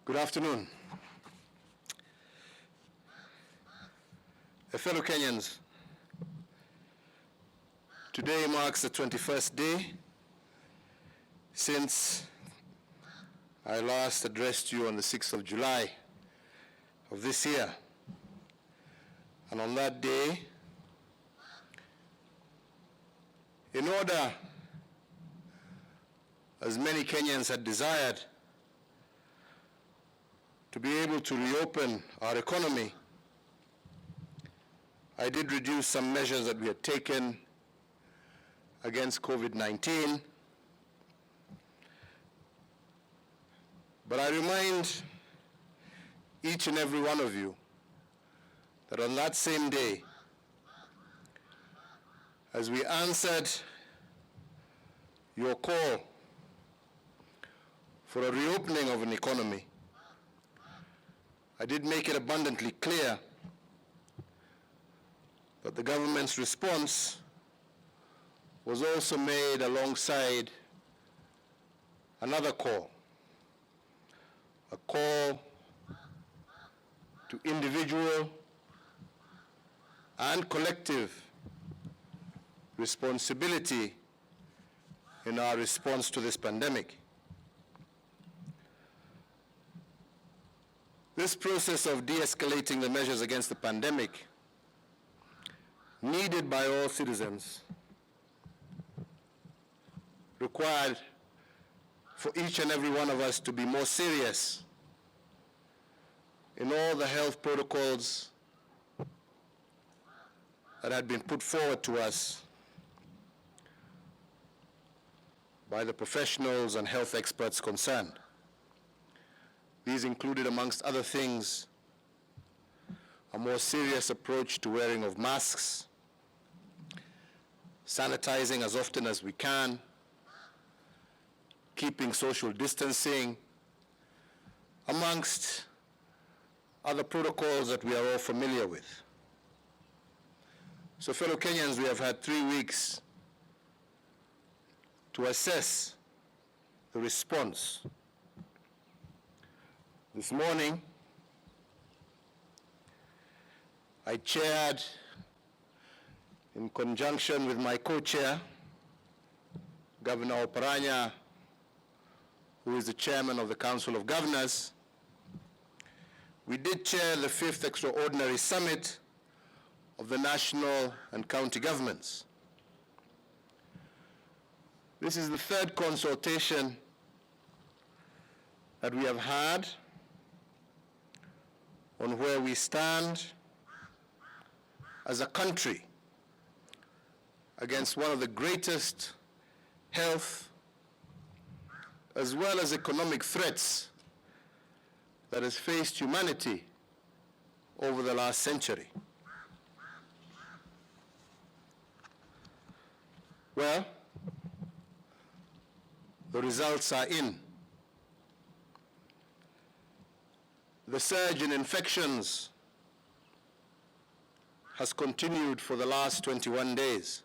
Good afternoon. Fellow Kenyans, today marks the 21st day since I last addressed you on the 6th of July of this year. And on that day, in order, as many Kenyans had desired, to be able to reopen our economy, I did reduce some measures that we had taken against COVID-19. But I remind each and every one of you that on that same day, as we answered your call for a reopening of an economy, I did make it abundantly clear that the government's response was also made alongside another call, a call to individual and collective responsibility in our response to this pandemic. This process of de-escalating the measures against the pandemic, needed by all citizens, required for each and every one of us to be more serious in all the health protocols that had been put forward to us by the professionals and health experts concerned. These included, amongst other things, a more serious approach to wearing of masks, sanitizing as often as we can, keeping social distancing, amongst other protocols that we are all familiar with. So, fellow Kenyans, we have had 3 weeks to assess the response. This morning, I chaired, in conjunction with my co-chair, Governor Oparanya, who is the chairman of the Council of Governors, we did chair the 5th Extraordinary Summit of the national and county governments. This is the 3rd consultation that we have had on where we stand as a country against one of the greatest health as well as economic threats that has faced humanity over the last century. Well, the results are in. The surge in infections has continued for the last 21 days.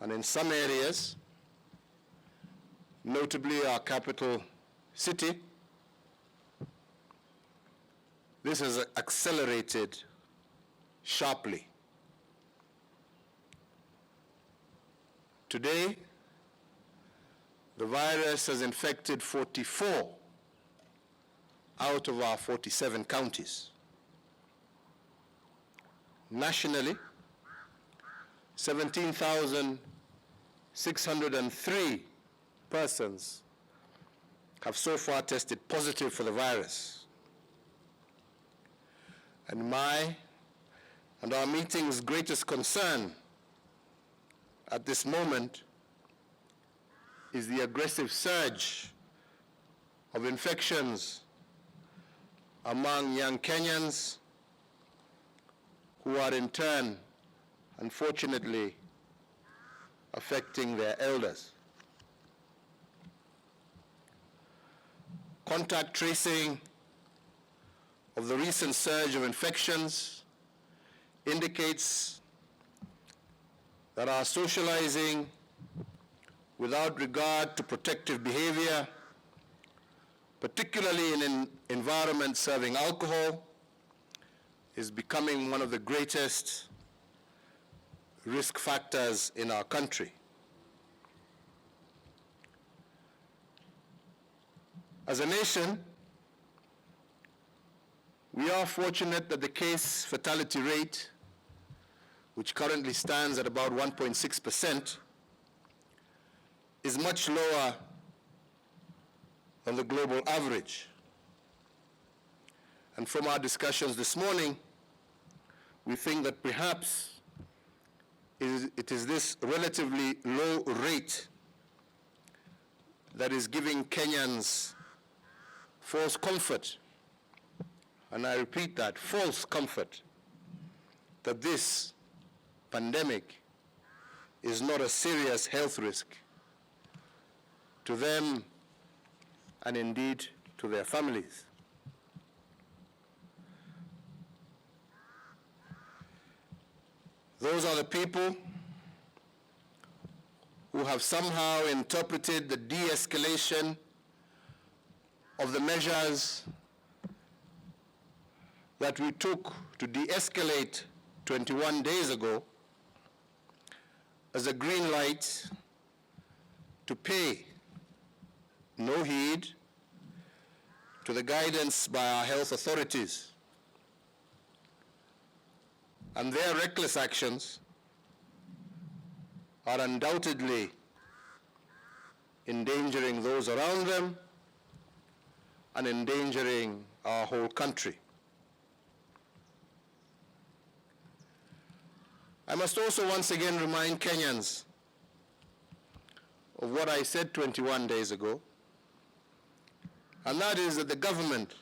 And in some areas, notably our capital city, this has accelerated sharply. Today, the virus has infected 44 out of our 47 counties. Nationally, 17,603 persons have so far tested positive for the virus. And my and our meeting's greatest concern at this moment is the aggressive surge of infections among young Kenyans who are in turn, unfortunately, affecting their elders. Contact tracing of the recent surge of infections indicates that our socializing, without regard to protective behavior, particularly in an environment serving alcohol, is becoming one of the greatest risk factors in our country. As a nation, we are fortunate that the case fatality rate, which currently stands at about 1.6%, is much lower than the global average. And from our discussions this morning, we think that perhaps it is this relatively low rate that is giving Kenyans false comfort, and I repeat that, false comfort, that this pandemic is not a serious health risk to them and indeed to their families. Those are the people who have somehow interpreted the de-escalation of the measures that we took to de-escalate 21 days ago as a green light to pay no heed to the guidance by our health authorities. And their reckless actions are undoubtedly endangering those around them and endangering our whole country. I must also once again remind Kenyans of what I said 21 days ago, and that is that the government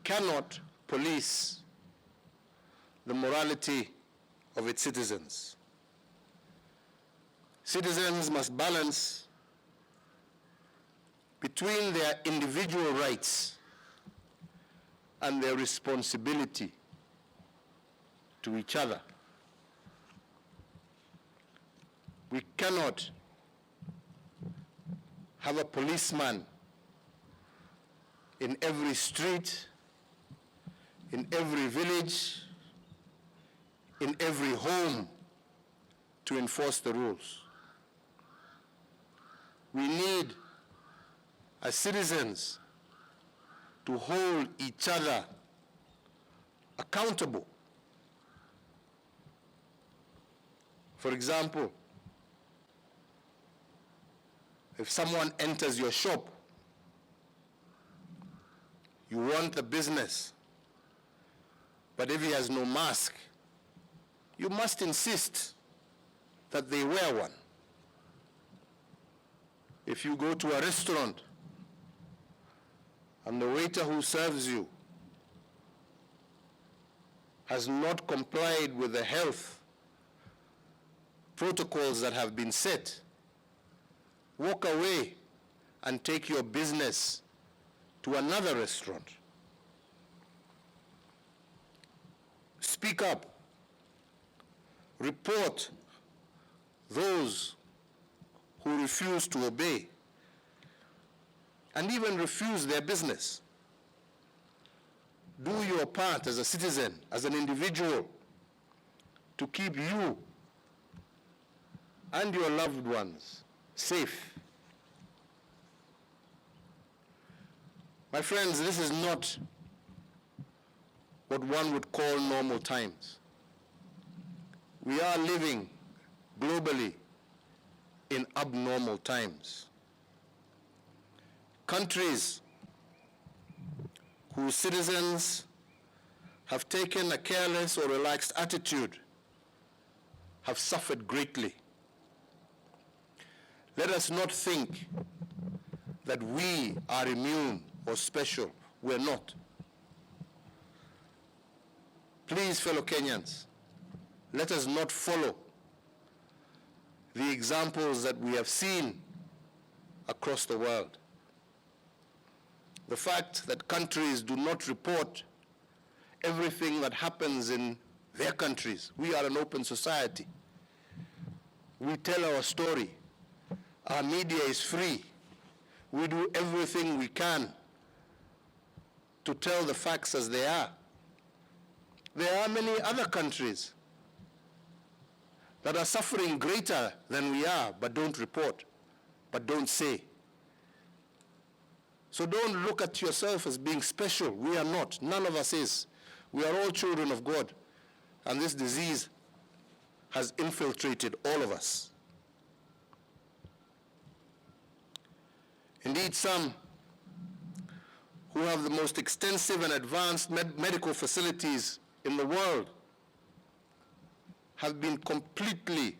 cannot police the morality of its citizens. Citizens must balance between their individual rights and their responsibility to each other. We cannot have a policeman in every street, in every village, in every home to enforce the rules. We need, as citizens, to hold each other accountable. For example, if someone enters your shop, you want the business, but if he has no mask, you must insist that they wear one. If you go to a restaurant and the waiter who serves you has not complied with the health protocols that have been set, walk away and take your business to another restaurant. Speak up. Report those who refuse to obey and even refuse their business. Do your part as a citizen, as an individual, to keep you and your loved ones safe. My friends, this is not what one would call normal times. We are living globally in abnormal times. Countries whose citizens have taken a careless or relaxed attitude have suffered greatly. Let us not think that we are immune or special. We're not. Please, fellow Kenyans, let us not follow the examples that we have seen across the world. The fact that countries do not report everything that happens in their countries. We are an open society. We tell our story. Our media is free. We do everything we can to tell the facts as they are. There are many other countries that are suffering greater than we are, but don't report, but don't say. So don't look at yourself as being special. We are not. None of us is. We are all children of God. And this disease has infiltrated all of us. Indeed, some who have the most extensive and advanced medical facilities in the world have been completely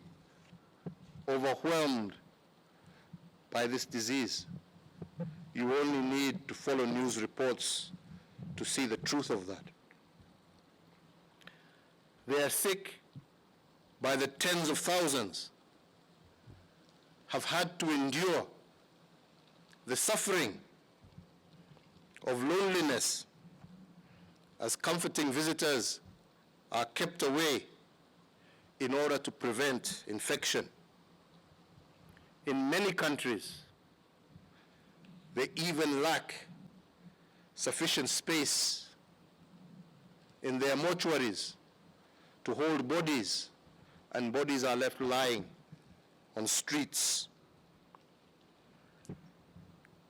overwhelmed by this disease. You only need to follow news reports to see the truth of that. They are sick by the tens of thousands, have had to endure the suffering of loneliness as comforting visitors are kept away in order to prevent infection. In many countries, they even lack sufficient space in their mortuaries to hold bodies, and bodies are left lying on streets.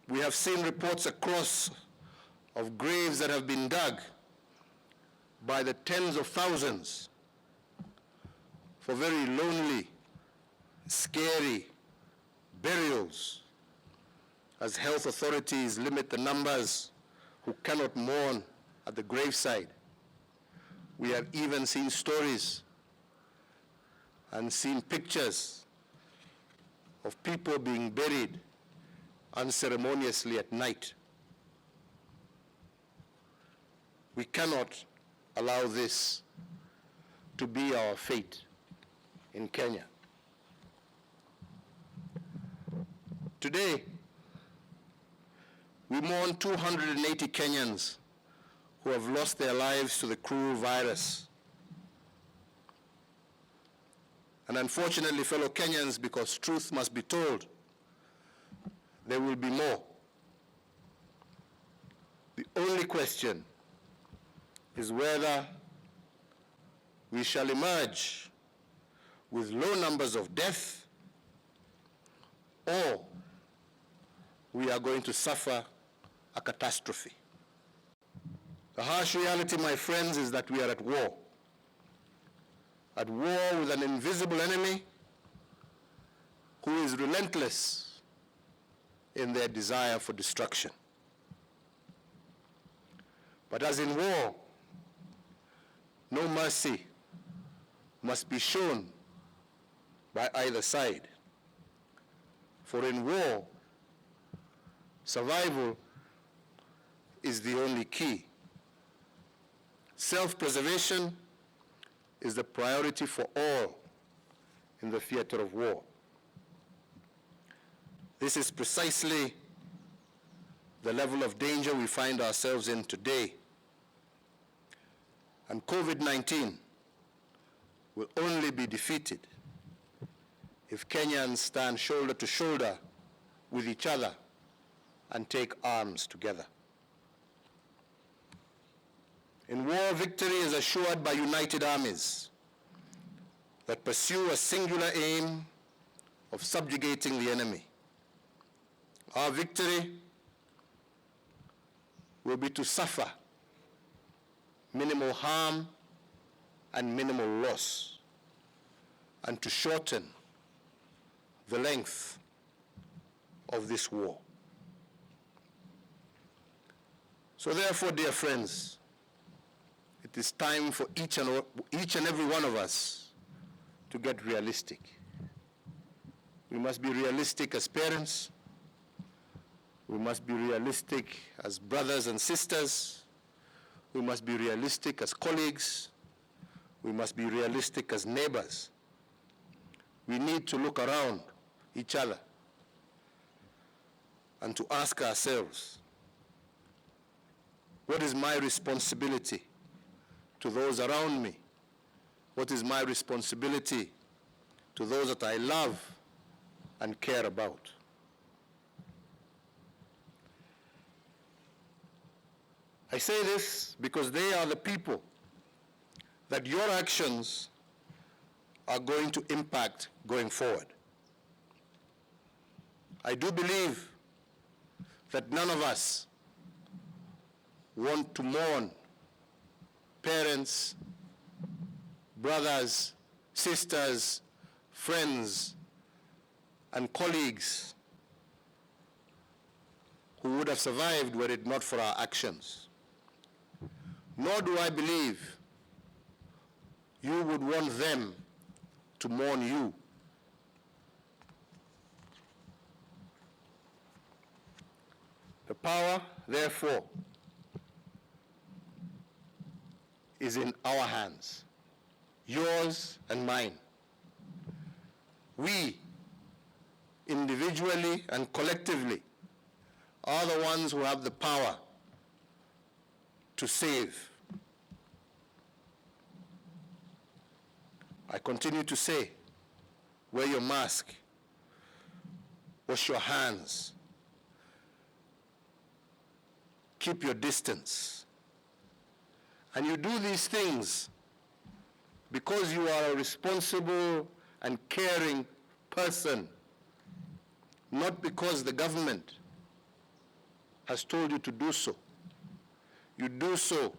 We have seen reports across of graves that have been dug by the tens of thousands for very lonely, scary burials, as health authorities limit the numbers who cannot mourn at the graveside. We have even seen stories and seen pictures of people being buried unceremoniously at night. We cannot allow this to be our fate in Kenya. Today, we mourn 280 Kenyans who have lost their lives to the cruel virus. And unfortunately, fellow Kenyans, because truth must be told, there will be more. The only question is whether we shall emerge with low numbers of death, or we are going to suffer a catastrophe. The harsh reality, my friends, is that we are at war. At war with an invisible enemy who is relentless in their desire for destruction. But as in war, no mercy must be shown by either side. For in war, survival is the only key. Self-preservation is the priority for all in the theater of war. This is precisely the level of danger we find ourselves in today. And COVID-19 will only be defeated if Kenyans stand shoulder to shoulder with each other and take arms together. In war, victory is assured by united armies that pursue a singular aim of subjugating the enemy. Our victory will be to suffer minimal harm and minimal loss, and to shorten the length of this war. So therefore, dear friends, it is time for each and every one of us to get realistic. We must be realistic as parents. We must be realistic as brothers and sisters. We must be realistic as colleagues. We must be realistic as neighbors. We need to look around each other and to ask ourselves, what is my responsibility to those around me? What is my responsibility to those that I love and care about? I say this because they are the people that your actions are going to impact going forward. I do believe that none of us want to mourn parents, brothers, sisters, friends, and colleagues who would have survived were it not for our actions. Nor do I believe you would want them to mourn you. The power, therefore, is in our hands, yours and mine. We, individually and collectively, are the ones who have the power to save. I continue to say, wear your mask, wash your hands, keep your distance. And you do these things because you are a responsible and caring person, not because the government has told you to do so. You do so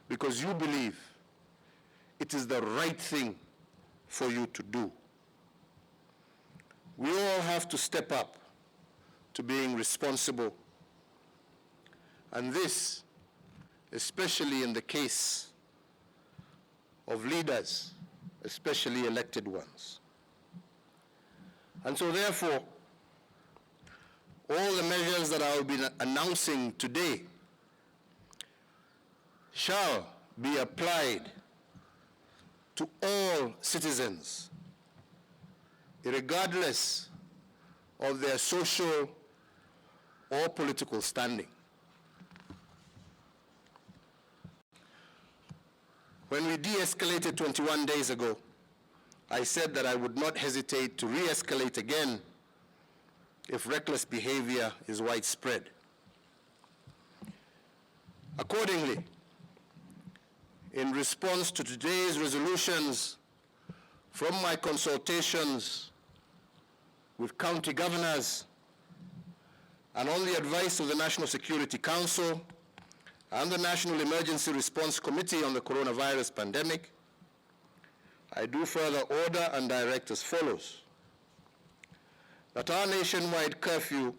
because you believe it is the right thing for you to do. We all have to step up to being responsible. And this, especially in the case of leaders, especially elected ones. And so therefore, all the measures that I will be announcing today shall be applied to all citizens, regardless of their social or political standing. When we de-escalated 21 days ago, I said that I would not hesitate to re-escalate again if reckless behavior is widespread. Accordingly, in response to today's resolutions from my consultations with county governors and on the advice of the National Security Council and the National Emergency Response Committee on the coronavirus pandemic, I do further order and direct as follows: that our nationwide curfew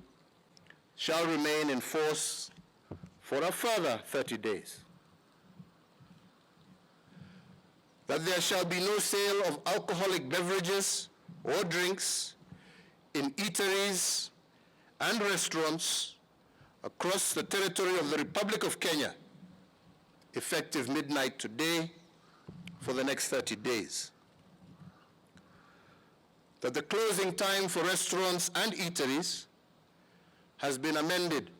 shall remain in force for a further 30 days. That there shall be no sale of alcoholic beverages or drinks in eateries and restaurants across the territory of the Republic of Kenya, effective midnight today for the next 30 days. That the closing time for restaurants and eateries has been amended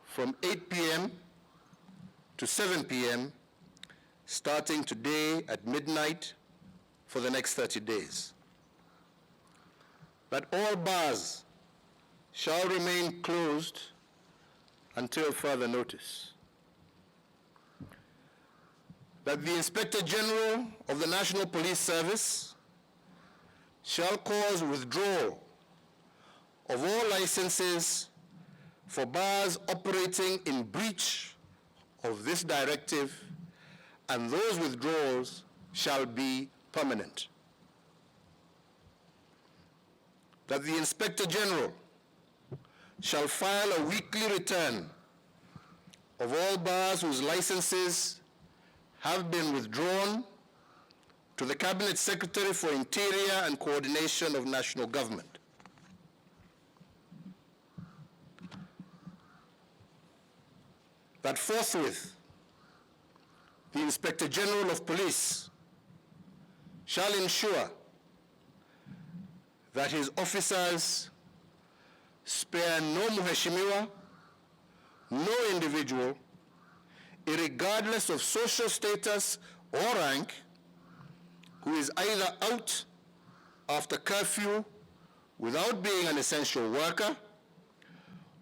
from 8 p.m. to 7 p.m. starting today at midnight for the next 30 days. That all bars shall remain closed until further notice. That the Inspector General of the National Police Service shall cause withdrawal of all licenses for bars operating in breach of this directive, and those withdrawals shall be permanent. That the Inspector General shall file a weekly return of all bars whose licenses have been withdrawn to the Cabinet Secretary for Interior and Coordination of National Government. That forthwith, the Inspector General of Police shall ensure that his officers spare no Mheshimiwa, no individual, irregardless of social status or rank, who is either out after curfew without being an essential worker,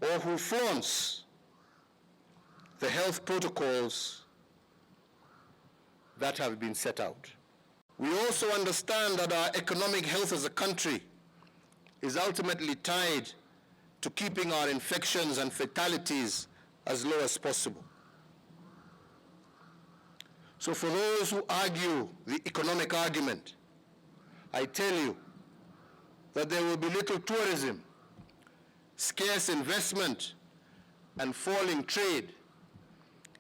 or who flaunts the health protocols that have been set out. We also understand that our economic health as a country is ultimately tied to keeping our infections and fatalities as low as possible. So for those who argue the economic argument, I tell you that there will be little tourism, scarce investment, and falling trade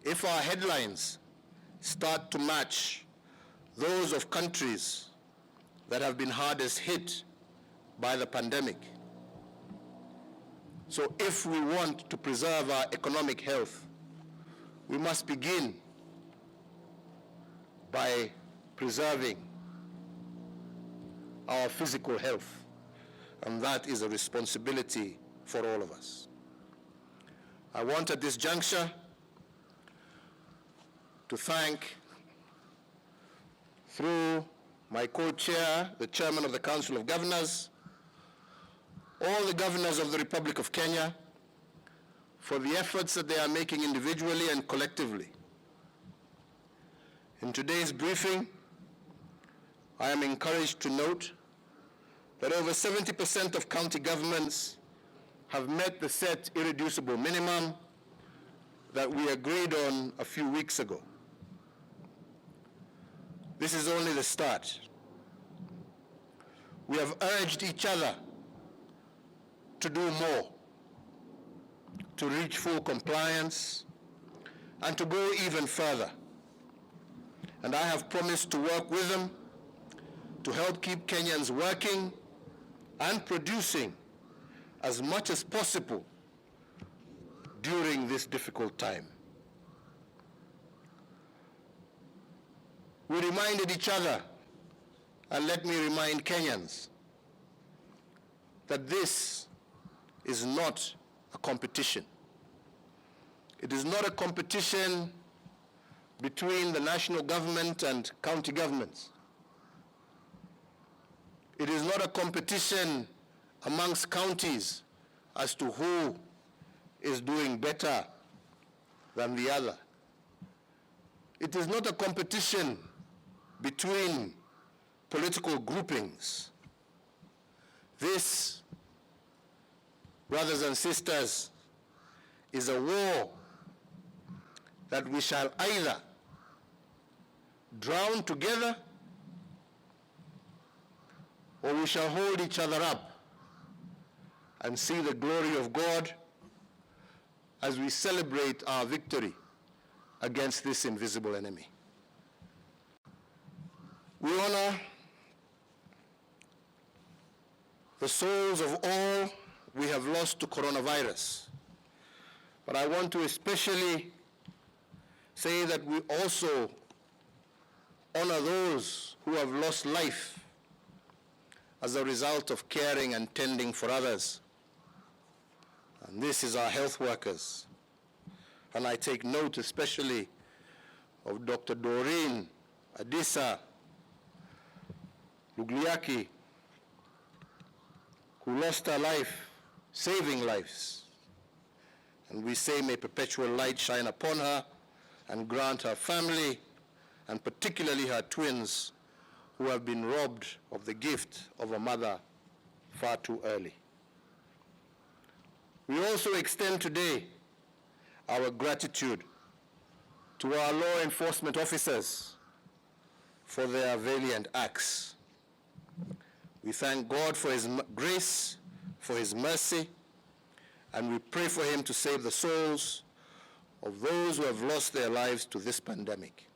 if our headlines start to match those of countries that have been hardest hit by the pandemic. So if we want to preserve our economic health, we must begin by preserving our physical health, and that is a responsibility for all of us. I want at this juncture to thank, through my co-chair, the chairman of the Council of Governors, all the governors of the Republic of Kenya for the efforts that they are making individually and collectively. In today's briefing, I am encouraged to note that over 70% of county governments have met the set irreducible minimum that we agreed on a few weeks ago. This is only the start. We have urged each other to do more, to reach full compliance, and to go even further. And I have promised to work with them to help keep Kenyans working and producing as much as possible during this difficult time. We reminded each other, and let me remind Kenyans, that this is not a competition. It is not a competition between the national government and county governments. It is not a competition amongst counties as to who is doing better than the other. It is not a competition between political groupings. This, brothers and sisters, is a war that we shall either drown together or we shall hold each other up and see the glory of God as we celebrate our victory against this invisible enemy. We honor the souls of all we have lost to coronavirus, but I want to especially say that we also honor those who have lost life as a result of caring and tending for others. And this is our health workers. And I take note especially of Dr. Doreen Adisa Lugliaki, who lost her life saving lives. And we say, may perpetual light shine upon her and grant her family, and particularly her twins, who have been robbed of the gift of a mother far too early. We also extend today our gratitude to our law enforcement officers for their valiant acts. We thank God for His grace, for His mercy, and we pray for Him to save the souls of those who have lost their lives to this pandemic.